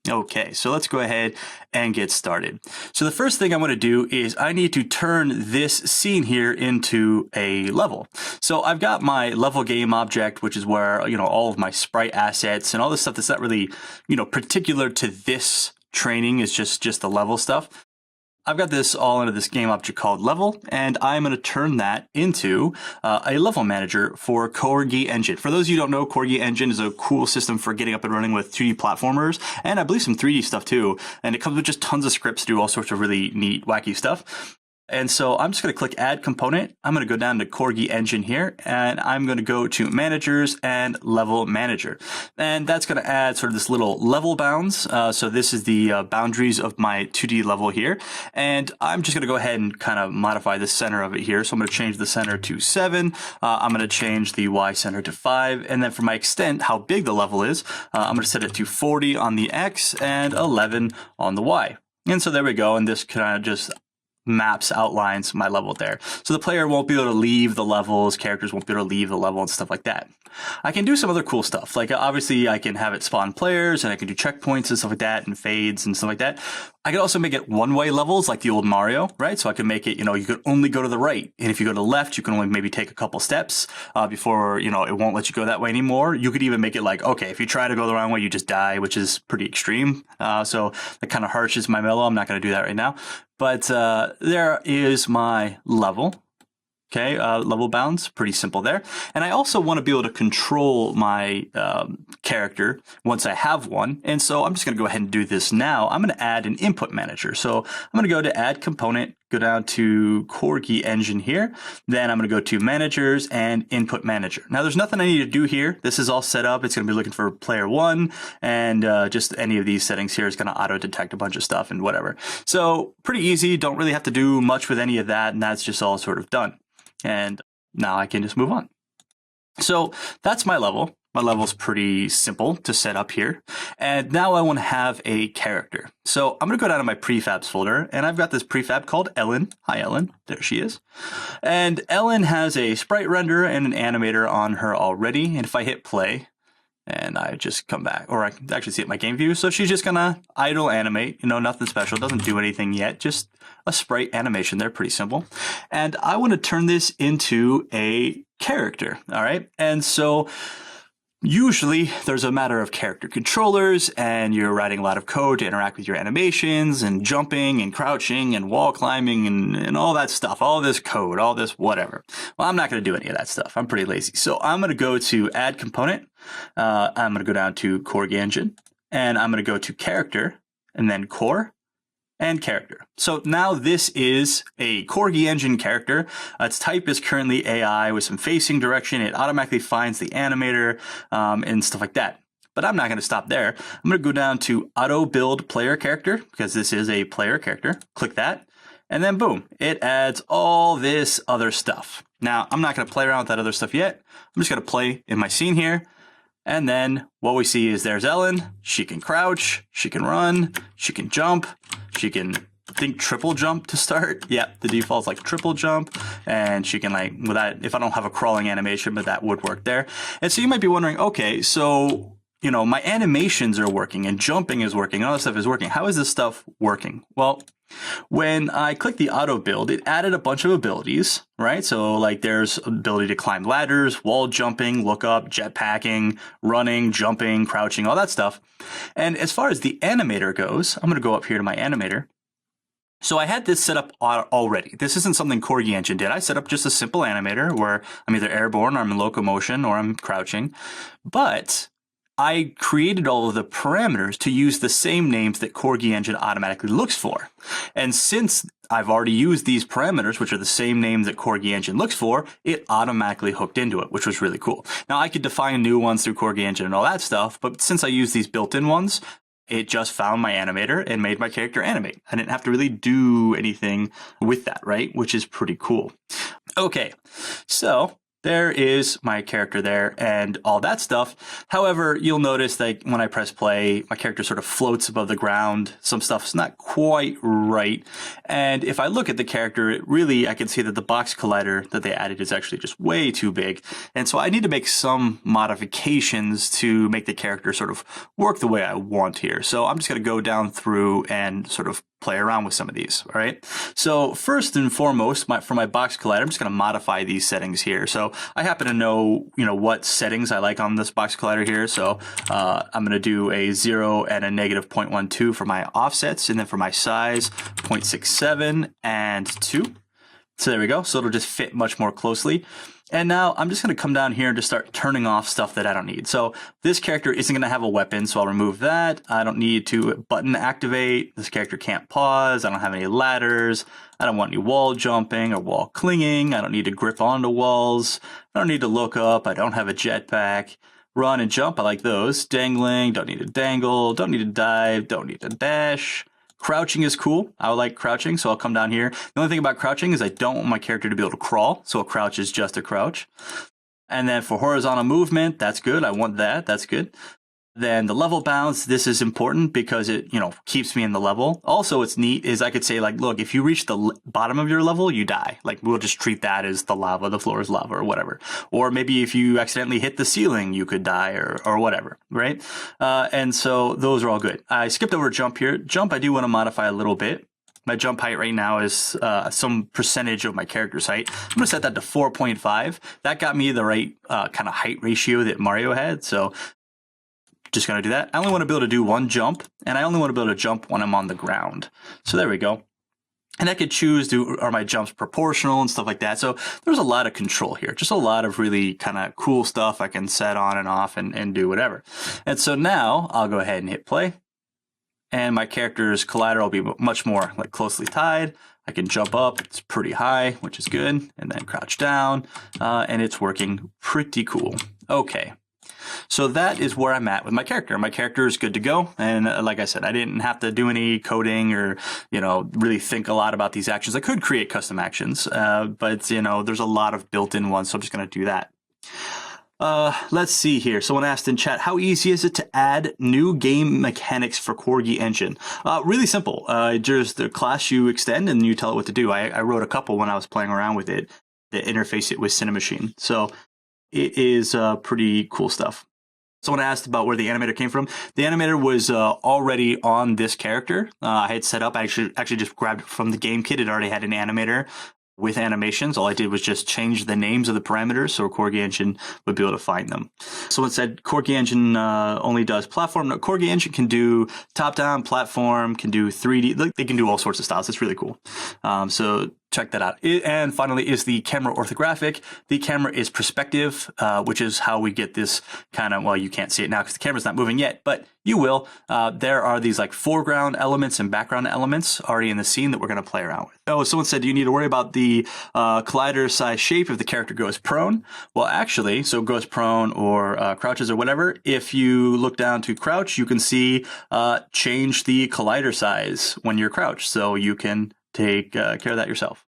Okay, so let's go ahead and get started. So the first thing I'm going to do is I need to turn this scene here into a level. So I've got my level game object, which is where, all of my sprite assets and all this stuff that's not really, particular to this training is just the level stuff. I've got this all into this game object called level, and I'm going to turn that into a level manager for Corgi Engine. For those of you who don't know, Corgi Engine is a cool system for getting up and running with 2D platformers, and I believe some 3D stuff too. And it comes with just tons of scripts to do all sorts of really neat, wacky stuff. And so I'm just going to click Add Component. I'm going to go down to Corgi Engine here, and I'm going to go to Managers and Level Manager. And that's going to add sort of this little level bounds. So this is the boundaries of my 2D level here. And I'm just going to go ahead and kind of modify the center of it here. So I'm going to change the center to 7. I'm going to change the Y center to 5. And then for my extent, how big the level is, I'm going to set it to 40 on the X and 11 on the Y. And so there we go. And this kind of just outlines my level there. So the player won't be able to leave the levels, characters won't be able to leave the level and stuff like that. I can do some other cool stuff. Like obviously I can have it spawn players and I can do checkpoints and stuff like that and fades and stuff like that. I could also make it one-way levels like the old Mario, right? So I could make it, you could only go to the right. And if you go to the left, you can only maybe take a couple steps before, it won't let you go that way anymore. You could even make it like, okay, if you try to go the wrong way, you just die, which is pretty extreme. So that kind of harshes my mellow. I'm not going to do that right now. But there is my level. Okay, level bounds, pretty simple there. And I also want to be able to control my character once I have one. And so I'm just going to go ahead and do this now. I'm going to add an input manager. So I'm going to go to Add Component, go down to Corgi Engine here. Then I'm going to go to Managers and Input Manager. Now there's nothing I need to do here. This is all set up. It's going to be looking for player 1 and just any of these settings here is going to auto detect a bunch of stuff and whatever. So pretty easy. Don't really have to do much with any of that. And that's just all sort of done. And now I can just move on. So that's my level. My level's pretty simple to set up here. And now I want to have a character. So I'm going to go down to my prefabs folder, and I've got this prefab called Ellen. Hi, Ellen. There she is. And Ellen has a sprite renderer and an animator on her already. And if I hit play, and I just come back, or I can actually see it in my game view. So she's just gonna idle animate, nothing special, doesn't do anything yet, just a sprite animation. They're pretty simple. And I want to turn this into a character, all right? And so usually there's a matter of character controllers and you're writing a lot of code to interact with your animations and jumping and crouching and wall climbing and all that stuff, all this code, all this whatever. Well, I'm not going to do any of that stuff. I'm pretty lazy. So I'm going to go to Add Component. I'm going to go down to Corgi Engine and I'm going to go to Character and then Core and Character. So now this is a Corgi Engine character. Its type is currently AI with some facing direction. It automatically finds the animator and stuff like that. But I'm not going to stop there. I'm going to go down to Auto Build Player Character because this is a player character. Click that. And then boom, it adds all this other stuff. Now, I'm not going to play around with that other stuff yet. I'm just going to play in my scene here. And then what we see is there's Ellen. She can crouch, she can run, she can jump, she can, I think, triple jump to start. Yeah, the default's like triple jump. And she can with that, if I don't have a crawling animation, but that would work there. And so you might be wondering, okay, so my animations are working and jumping is working and all that stuff is working. How is this stuff working? Well, when I click the auto build, it added a bunch of abilities, right? So there's ability to climb ladders, wall jumping, look up, jetpacking, running, jumping, crouching, all that stuff. And as far as the animator goes, I'm going to go up here to my animator. So I had this set up already. This isn't something Corgi Engine did. I set up just a simple animator where I'm either airborne or I'm in locomotion or I'm crouching. But I created all of the parameters to use the same names that Corgi Engine automatically looks for. And since I've already used these parameters, which are the same names that Corgi Engine looks for, it automatically hooked into it, which was really cool. Now I could define new ones through Corgi Engine and all that stuff, but since I use these built-in ones, it just found my animator and made my character animate. I didn't have to really do anything with that, right? Which is pretty cool. Okay, so there is my character there and all that stuff. However, you'll notice that when I press play, my character sort of floats above the ground. Some stuff's not quite right. And if I look at the character, I can see that the box collider that they added is actually just way too big. And so I need to make some modifications to make the character sort of work the way I want here. So I'm just going to go down through and sort of play around with some of these. All right. So first and foremost, for my box collider, I'm just going to modify these settings here. So I happen to know, what settings I like on this box collider here. So I'm going to do a 0 and a negative 0.12 for my offsets, and then for my size, 0.67 and 2. So there we go. So it'll just fit much more closely. And now I'm just going to come down here and just start turning off stuff that I don't need. So this character isn't going to have a weapon, so I'll remove that. I don't need to button activate. This character can't pause. I don't have any ladders. I don't want any wall jumping or wall clinging. I don't need to grip onto walls. I don't need to look up. I don't have a jetpack. Run and jump, I like those. Dangling, don't need to dangle. Don't need to dive, don't need to dash. Crouching is cool. I like crouching, so I'll come down here. The only thing about crouching is I don't want my character to be able to crawl, so a crouch is just a crouch. And then for horizontal movement, that's good. I want that. That's good. Then the level bounce, this is important because it, keeps me in the level. Also, what's neat is I could say, like, look, if you reach the bottom of your level, you die. Like, we'll just treat that as the floor is lava or whatever. Or maybe if you accidentally hit the ceiling, you could die or whatever, right? And so those are all good. I skipped over jump here. Jump, I do want to modify a little bit. My jump height right now is some percentage of my character's height. I'm going to set that to 4.5. That got me the right kind of height ratio that Mario had. So just going to do that. I only want to be able to do one jump, and I only want to be able to jump when I'm on the ground. So there we go. And I could choose are my jumps proportional and stuff like that. So there's a lot of control here, just a lot of really kind of cool stuff I can set on and off and do whatever. And so now I'll go ahead and hit play. And my character's collider will be much more like closely tied. I can jump up, it's pretty high, which is good, and then crouch down, and it's working pretty cool. Okay. So that is where I'm at with my character. My character is good to go. And like I said, I didn't have to do any coding or, really think a lot about these actions. I could create custom actions, but, there's a lot of built-in ones. So I'm just going to do that. Let's see here. Someone asked in chat, how easy is it to add new game mechanics for Corgi Engine? Really simple. Just the class you extend and you tell it what to do. I wrote a couple when I was playing around with it that interface it with Cinemachine. So it is pretty cool stuff. Someone asked about where the animator came from. The animator was already on this character. I had set up, I actually just grabbed it from the game kit. It already had an animator with animations. All I did was just change the names of the parameters so Corgi Engine would be able to find them. Someone said Corgi Engine only does platform. No, Corgi Engine can do top-down, platform, can do 3D. They can do all sorts of styles. It's really cool. So check that out. And finally is the camera orthographic. The camera is perspective, which is how we get this kind of, well, you can't see it now because the camera's not moving yet, but you will. There are these like foreground elements and background elements already in the scene that we're going to play around with. Oh, someone said, do you need to worry about the collider size shape if the character goes prone? Well, actually, so goes prone or crouches or whatever. If you look down to crouch, you can see change the collider size when you're crouched. So you can take care of that yourself.